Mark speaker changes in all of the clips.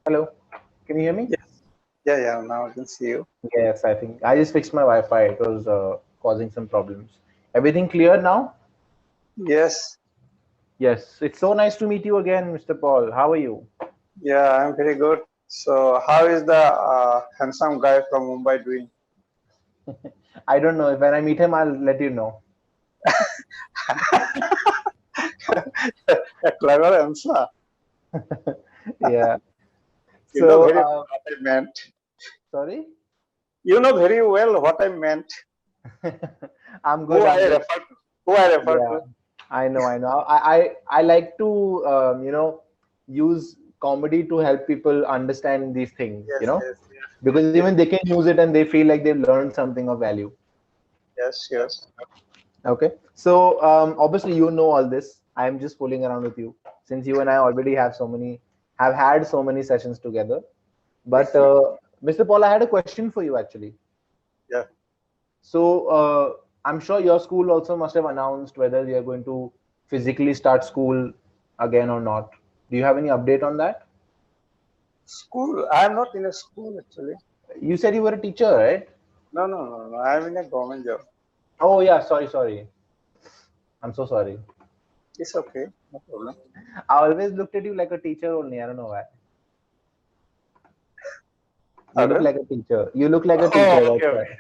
Speaker 1: Hello, can you hear me?
Speaker 2: Yes. Yeah, yeah. Now I can see you.
Speaker 1: Yes, I think I just fixed my Wi-Fi. It was causing some problems. Everything clear now?
Speaker 2: Yes.
Speaker 1: Yes, it's so nice to meet you again, Mr. Paul. How are you?
Speaker 2: Yeah, I'm very good. So, how is the handsome guy from Mumbai doing?
Speaker 1: I don't know. When I meet him, I'll let you know.
Speaker 2: A clever answer.
Speaker 1: Yeah.
Speaker 2: You know
Speaker 1: So,
Speaker 2: very well what I meant.
Speaker 1: sorry.
Speaker 2: You know very well what I meant.
Speaker 1: I'm
Speaker 2: Who
Speaker 1: good.
Speaker 2: I
Speaker 1: I'm good.
Speaker 2: refer to. Who I refer
Speaker 1: Yeah,
Speaker 2: to.
Speaker 1: I know. I know. I like to use comedy to help people understand these things.
Speaker 2: Yes, yes, yes,
Speaker 1: Because
Speaker 2: yes,
Speaker 1: even they can use it and they feel like they've learned something of value.
Speaker 2: yes, yes.
Speaker 1: Okay. So obviously you know all this. I'm just fooling around with you since you and I already have had so many sessions together. But Mr. Paul, I had a question for you actually.
Speaker 2: Yeah.
Speaker 1: So I'm sure your school also must have announced whether they are going to physically start school again or not. Do you have any update on that?
Speaker 2: School. I'm not in a school actually.
Speaker 1: You said you were a teacher, right?
Speaker 2: No, no, no, no. I'm in a government job.
Speaker 1: Oh yeah, sorry, sorry. I'm so sorry.
Speaker 2: It's okay. No problem.
Speaker 1: I always looked at you like a teacher only. I don't know why. You look
Speaker 2: Pardon?
Speaker 1: like a teacher. You look like a
Speaker 2: Oh,
Speaker 1: teacher. That's
Speaker 2: okay,
Speaker 1: why.
Speaker 2: okay.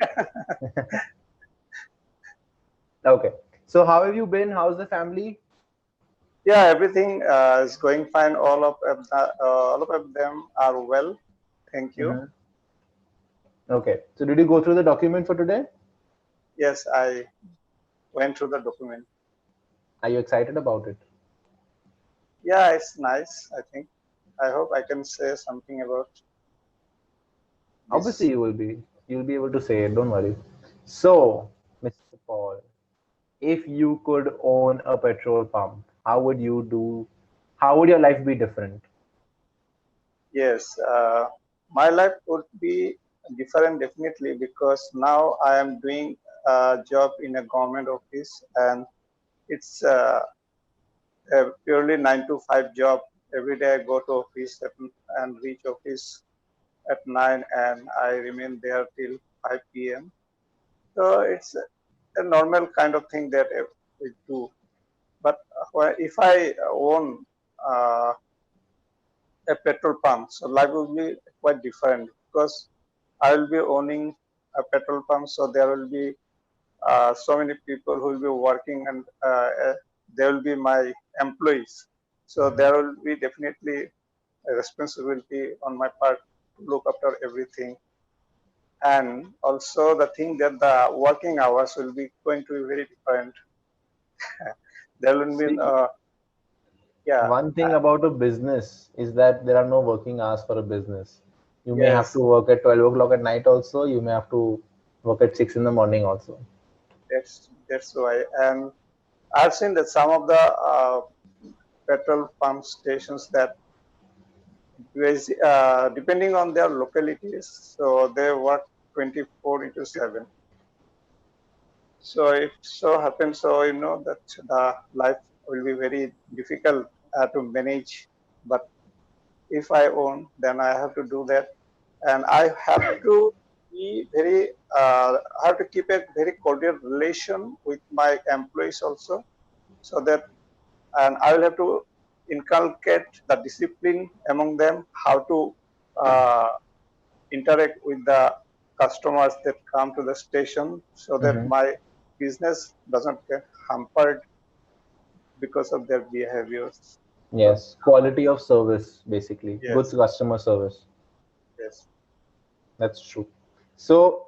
Speaker 1: Okay. So how have you been? How's the family?
Speaker 2: Yeah, everything is going fine. All of them are well. Thank you.
Speaker 1: Hmm. Okay. So did you go through the document for today?
Speaker 2: Yes, I went through the document.
Speaker 1: Are you excited about it?
Speaker 2: Yeah, it's nice. I think. I hope I can say something about
Speaker 1: Obviously,
Speaker 2: this.
Speaker 1: you will be. You'll be able to say it. Don't worry. So, Mr. Paul, if you could own a petrol pump, how would you do? How would your life be different?
Speaker 2: Yes, my life would be different definitely because now I am doing a job in a government office and it's a purely 9 to 5 job. Every day I go to office and reach office at 9 and I remain there till 5 p.m. So it's a normal kind of thing that we do. But if I own uh, a petrol pump, so life will be quite different because I will be owning a petrol pump. So there will be so many people who will be working and they will be my employees. So there will be definitely a responsibility on my part to look after everything. And also the thing that the working hours will be going to be very different. There will be,
Speaker 1: See,
Speaker 2: yeah,
Speaker 1: one thing about a business is that there are no working hours for a business. You may have
Speaker 2: yes,
Speaker 1: to work at 12 o'clock at night also. You may have to work at 6 in the morning also.
Speaker 2: that's why. And I've seen that some of the petrol pump stations that depending on their localities, so they work 24 into 7. So if so happens, so you know that the life will be very difficult to manage. But if I own, then I have to do that, and I have to be very, I have to keep a very cordial relation with my employees also, so that, and I will have to inculcate the discipline among them, how to uh, interact with the customers that come to the station, so that
Speaker 1: Hmm.
Speaker 2: my business doesn't get hampered because of their behaviors. So
Speaker 1: Yes, quality of service, basically. Good
Speaker 2: yes,
Speaker 1: customer service.
Speaker 2: yes,
Speaker 1: That's true. So,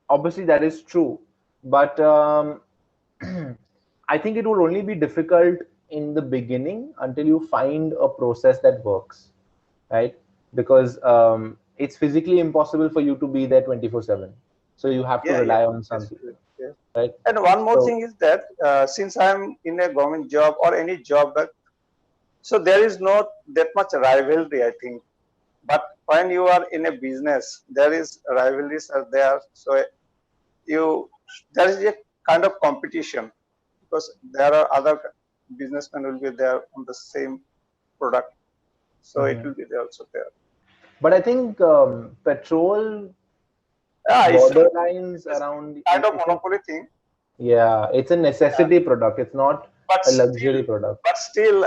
Speaker 1: obviously, that is true. But I think it would only be difficult in the beginning until you find a process that works, right? Because it's physically impossible for you to be there 24/7. So you have to
Speaker 2: yeah, yeah,
Speaker 1: rely on some
Speaker 2: that's
Speaker 1: people,
Speaker 2: true. Yeah.
Speaker 1: right?
Speaker 2: And one more
Speaker 1: So,
Speaker 2: thing is that since I'm in a government job or any job, so there is not that much rivalry, I think. But when you are in a business, there is rivalries are there. So you there is a kind of competition because there are other businessmen will be there on the same product. So it will be there also there.
Speaker 1: But I think petrol
Speaker 2: Yeah,
Speaker 1: borderlines
Speaker 2: it's
Speaker 1: around
Speaker 2: kind of
Speaker 1: it's a,
Speaker 2: monopoly thing.
Speaker 1: yeah, it's a
Speaker 2: Yeah.
Speaker 1: necessity product. It's not
Speaker 2: but
Speaker 1: a
Speaker 2: still
Speaker 1: luxury product.
Speaker 2: but still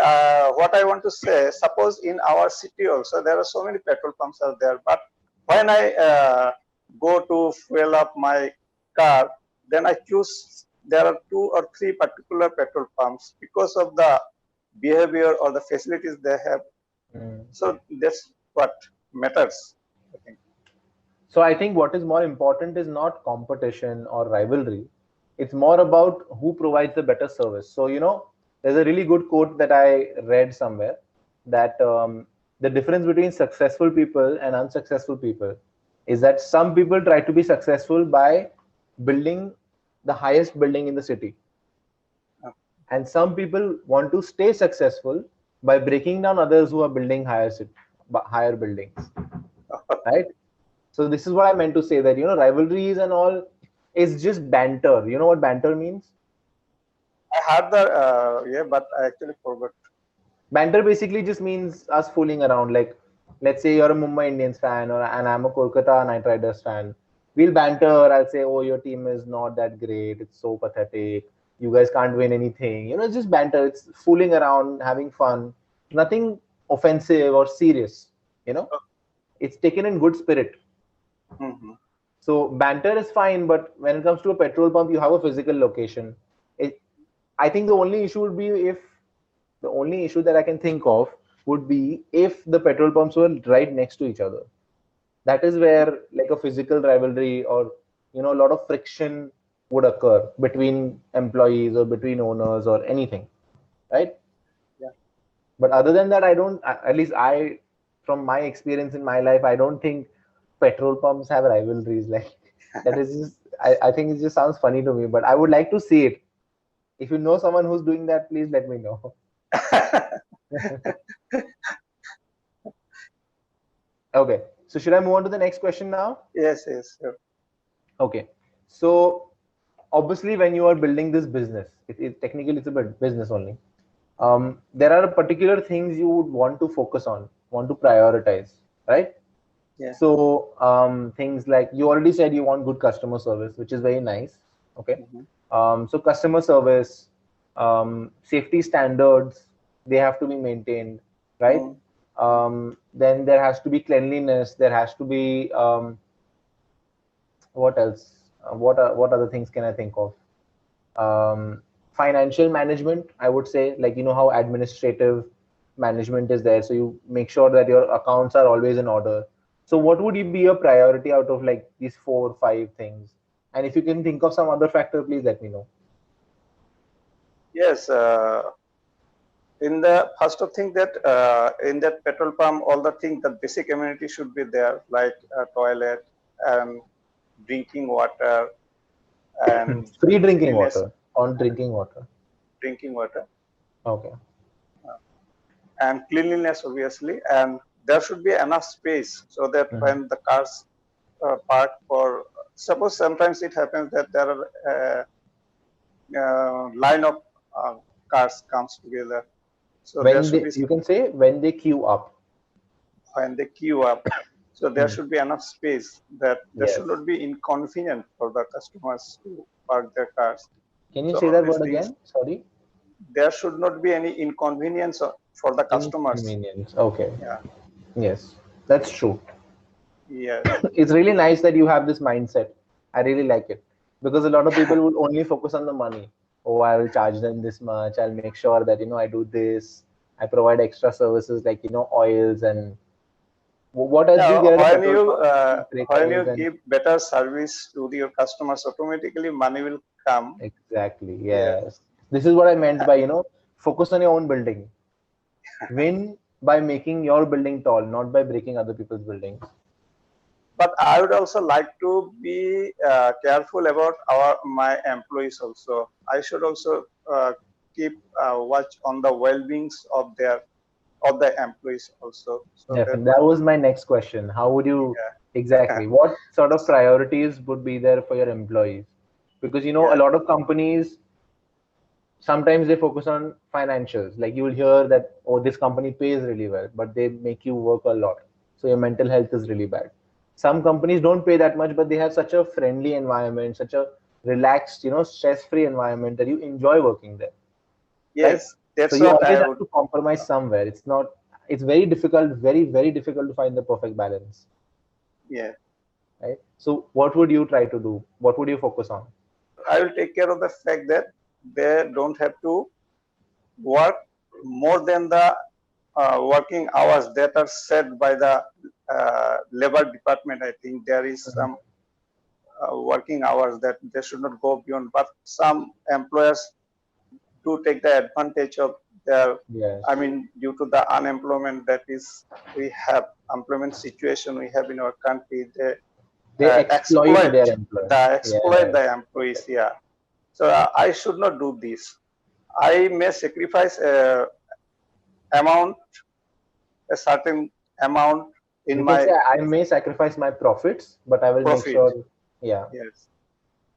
Speaker 2: what I want to say, suppose in our city also there are so many petrol pumps are there, but when I go to fuel up my car, then I choose, there are 2 or 3 particular petrol pumps because of the behavior or the facilities they have.
Speaker 1: Mm.
Speaker 2: So that's what matters, I think.
Speaker 1: So I think what is more important is not competition or rivalry. It's more about who provides the better service. So, there's a really good quote that I read somewhere that the difference between successful people and unsuccessful people is that some people try to be successful by building the highest building in the city, and some people want to stay successful by breaking down others who are building higher buildings, right? So this is what I meant to say, that rivalries and all is just banter. You know what banter means?
Speaker 2: I had the yeah, but I actually forgot.
Speaker 1: Banter basically just means us fooling around. Like, let's say you're a Mumbai Indians fan, and I'm a Kolkata Knight Riders fan. We'll banter. I'll say, "Oh, your team is not that great. It's so pathetic. You guys can't win anything." It's just banter. It's fooling around, having fun. Nothing offensive or serious. You know, it's taken in good spirit.
Speaker 2: Mm-hmm.
Speaker 1: So banter is fine, but when it comes to a petrol pump, you have a physical location. I think the only issue that I can think of would be if the petrol pumps were right next to each other. That is where like a physical rivalry or a lot of friction would occur between employees or between owners or anything, right?
Speaker 2: Yeah.
Speaker 1: But other than that, I don't. At least from my experience in my life, I don't think petrol pumps have rivalries. Like that is just. I think it just sounds funny to me. But I would like to see it. If you know someone who's doing that, please let me know. Okay. So should I move on to the next question now?
Speaker 2: Yes, yes, sure.
Speaker 1: Okay. So obviously, when you are building this business, technically it's a business only. There are particular things you would want to focus on, want to prioritize, right?
Speaker 2: Yeah.
Speaker 1: So things like you already said you want good customer service, which is very nice. Okay.
Speaker 2: Mm-hmm.
Speaker 1: So customer service, safety standards, they have to be maintained, right?
Speaker 2: Mm-hmm.
Speaker 1: Then there has to be cleanliness. There has to be what else? What other things can I think of? Financial management, I would say, like how administrative management is there, so you make sure that your accounts are always in order. So what would be your priority out of like these 4 or 5 things? And if you can think of some other factor, please let me know.
Speaker 2: Yes, in the first of thing that in that petrol pump, all the things, the basic amenity should be there, like a toilet and drinking water and
Speaker 1: Free drinking
Speaker 2: cleanliness,
Speaker 1: water on drinking water.
Speaker 2: drinking water
Speaker 1: Okay.
Speaker 2: and cleanliness, obviously, and there should be enough space so that
Speaker 1: Mhm.
Speaker 2: when the cars park for, suppose sometimes it happens that there are line of uh, cars comes together, so there
Speaker 1: When
Speaker 2: should be,
Speaker 1: you can say when they queue up.
Speaker 2: when they queue up. So there
Speaker 1: Hmm.
Speaker 2: should be enough space that there should
Speaker 1: Yes.
Speaker 2: not be inconvenient for the customers to park their cars.
Speaker 1: Can you
Speaker 2: So
Speaker 1: say
Speaker 2: all
Speaker 1: that
Speaker 2: these
Speaker 1: word
Speaker 2: things,
Speaker 1: again? Sorry.
Speaker 2: there should not be any inconvenience for the customers.
Speaker 1: Inconvenience. Okay.
Speaker 2: Yeah.
Speaker 1: Yes, that's true.
Speaker 2: Yes.
Speaker 1: It's really nice that you have this mindset. I really like it because a lot of people would only focus on the money. Oh, I will charge them this much. I'll make sure that I do this. I provide extra services like oils and what else do you
Speaker 2: Yeah.
Speaker 1: get at a petrol pump? Brake
Speaker 2: When
Speaker 1: oils
Speaker 2: you
Speaker 1: and
Speaker 2: give better service to your customers, automatically money will come.
Speaker 1: exactly.
Speaker 2: Yeah.
Speaker 1: Yes, this is what I meant by focus on your own building. Win by making your building tall, not by breaking other people's buildings.
Speaker 2: But I would also like to be careful about my employees also. I should also keep watch on the well-beings of the employees also, so that
Speaker 1: Definitely. That was my next question. How would you
Speaker 2: yeah,
Speaker 1: exactly, what sort of priorities would be there for your employees? Because a
Speaker 2: yeah,
Speaker 1: lot of companies sometimes they focus on financials. Like you will hear that, oh, this company pays really well, but they make you work a lot. So your mental health is really bad. Some companies don't pay that much, but they have such a friendly environment, such a relaxed, stress-free environment that you enjoy working there, right?
Speaker 2: Yes,
Speaker 1: So
Speaker 2: that's
Speaker 1: you
Speaker 2: what
Speaker 1: always
Speaker 2: I
Speaker 1: have
Speaker 2: would.
Speaker 1: to compromise somewhere. It's very difficult, very, very difficult to find the perfect balance,
Speaker 2: Yeah,
Speaker 1: right? So what would you try to do? What would you focus on?
Speaker 2: I will take care of the fact that they don't have to work more than the working hours that are set by the labor department. I think there is
Speaker 1: Mhm.
Speaker 2: some working hours that they should not go beyond, but some employers do take the advantage of their, I
Speaker 1: Yes.
Speaker 2: mean, due to the unemployment that is we have, employment situation we have in our country, they
Speaker 1: They exploit
Speaker 2: exploit
Speaker 1: their employer. Yes.
Speaker 2: the employees. Yeah, so I should not do this. I may sacrifice amount, a certain amount in
Speaker 1: You can say
Speaker 2: my
Speaker 1: I may sacrifice my profits, but I will make
Speaker 2: profit.
Speaker 1: sure. Yeah,
Speaker 2: Yes,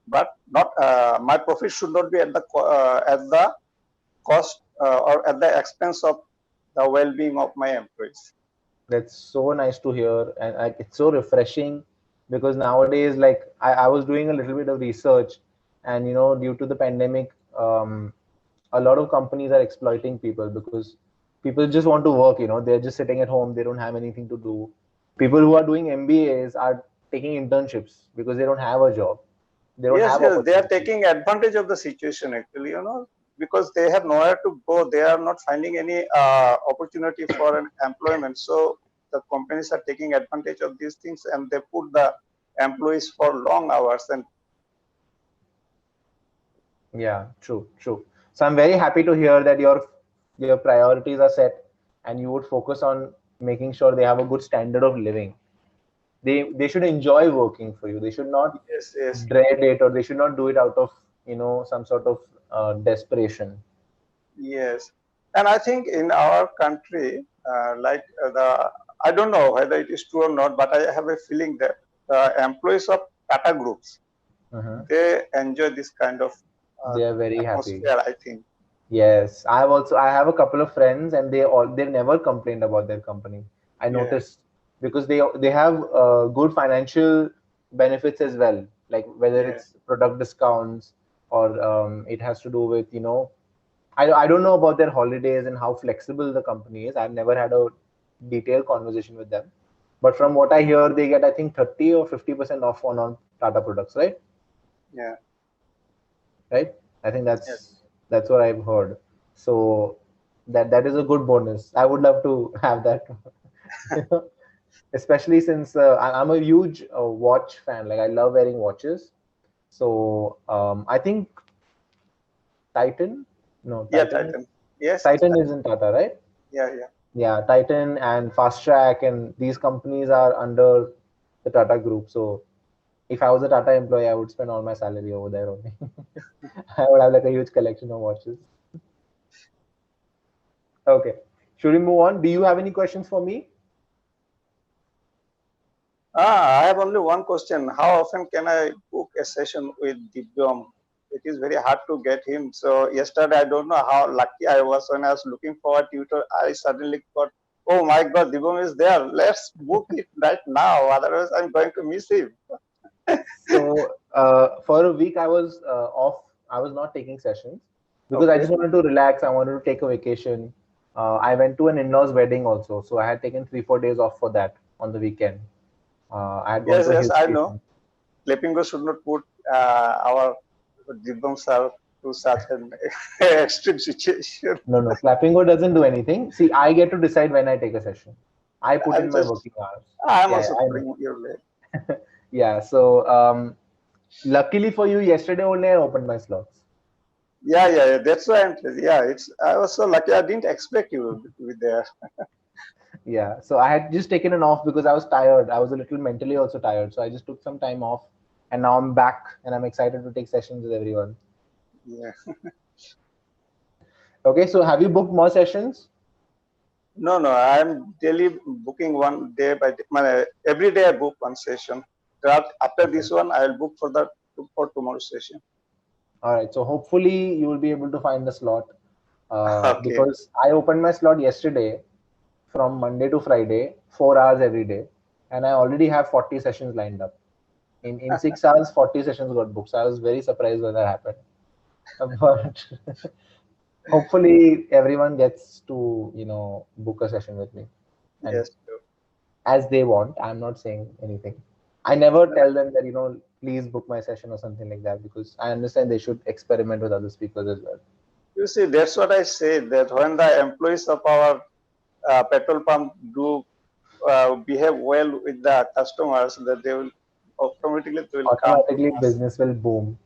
Speaker 2: but not my profit should not be at the cost or at the expense of the well-being of my employees.
Speaker 1: that's so nice to hear, and it's so refreshing because nowadays, like I was doing a little bit of research, and due to the pandemic, a lot of companies are exploiting people because people just want to work. They're just sitting at home. They don't have anything to do. People who are doing MBAs are taking internships because they don't have a job. They don't
Speaker 2: Yes,
Speaker 1: have
Speaker 2: yes, they are
Speaker 1: opportunities.
Speaker 2: taking advantage of the situation actually, because they have nowhere to go. They are not finding any opportunity for an employment. So the companies are taking advantage of these things and they put the employees for long hours. And
Speaker 1: Yeah, true, true. So I'm very happy to hear that your priorities are set and you would focus on making sure they have a good standard of living. They should enjoy working for you. They should not
Speaker 2: yes, yes,
Speaker 1: dread it, or they should not do it out of some sort of desperation.
Speaker 2: yes. And I think in our country, I don't know whether it is true or not, but I have a feeling that the employees of Tata groups,
Speaker 1: Uh-huh.
Speaker 2: they enjoy this kind of uh,
Speaker 1: They are very happy.
Speaker 2: atmosphere, I think.
Speaker 1: Yes, I have a couple of friends and they've never complained about their company. I
Speaker 2: Yeah,
Speaker 1: noticed because they have good financial benefits as well, like whether
Speaker 2: yeah.
Speaker 1: it's product discounts or it has to do with I don't know about their holidays and how flexible the company is. I've never had a detailed conversation with them, but from what I hear, they get I think 30 or 50% off on Tata products, right?
Speaker 2: Yeah.
Speaker 1: Right? I think
Speaker 2: Yes.
Speaker 1: that's what I've heard. So that is a good bonus. I would love to have that, you know, especially since I'm a huge watch fan. Like I love wearing watches. So I think Titan, no,
Speaker 2: Yeah, Titan. Yes, it's
Speaker 1: Titan is
Speaker 2: Titan.
Speaker 1: in Tata, right?
Speaker 2: Yeah, yeah.
Speaker 1: Yeah, Titan and Fast Track and these companies are under the Tata group. So if I was a Tata employee, I would spend all my salary over there only. I would have like a huge collection of watches. Okay. Should we move on? Do you have any questions for me?
Speaker 2: I have only one question. How often can I book a session with Divyam? It is very hard to get him. So yesterday, I don't know how lucky I was when I was looking for a tutor. I suddenly got, oh my God, Divyam is there. Let's book it right now. Otherwise, I'm going to miss him.
Speaker 1: So for a week, I was off. I was not taking sessions because I
Speaker 2: Okay.
Speaker 1: just wanted to relax. I wanted to take a vacation. I went to an in-laws wedding also, so I had taken 3 4 days off for that on the weekend. I had gone
Speaker 2: Yes,
Speaker 1: to a
Speaker 2: yes,
Speaker 1: hill
Speaker 2: I know.
Speaker 1: station.
Speaker 2: Lepingo should not put our Divyam sir to such an extreme situation.
Speaker 1: No, no, Clappingo doesn't do anything. See, I get to decide when I take a session. I put
Speaker 2: I'm
Speaker 1: in my
Speaker 2: just,
Speaker 1: working hours.
Speaker 2: I'm
Speaker 1: Yeah,
Speaker 2: also
Speaker 1: yeah, I know.
Speaker 2: putting your leg.
Speaker 1: Yeah, so luckily for you, yesterday only I opened my slots.
Speaker 2: Yeah, yeah, yeah. That's why yeah, it's, I was so lucky. I didn't expect you to be there.
Speaker 1: Yeah, so I had just taken an off because I was tired. I was a little mentally also tired. So I just took some time off and now I'm back and I'm excited to take sessions with everyone.
Speaker 2: Yeah.
Speaker 1: Okay, so have you booked more sessions?
Speaker 2: No, no, I'm daily booking one day by day. Every day I book one session. After
Speaker 1: Okay.
Speaker 2: this one, I'll book for the for tomorrow's session.
Speaker 1: All right. So hopefully you will be able to find a slot
Speaker 2: Okay.
Speaker 1: because I opened my slot yesterday from Monday to Friday, 4 hours every day, and I already have 40 sessions lined up. In 6 hours, 40 sessions got booked. So I was very surprised when that happened. But hopefully everyone gets to book a session with me, and
Speaker 2: Yes. True.
Speaker 1: as they want. I'm not saying anything. I never tell them that please book my session or something like that because I understand they should experiment with other speakers as well.
Speaker 2: You see, that's what I said, that when the employees of our petrol pump do behave well with the customers, that they will automatically they will come to
Speaker 1: Automatically
Speaker 2: us.
Speaker 1: business will boom.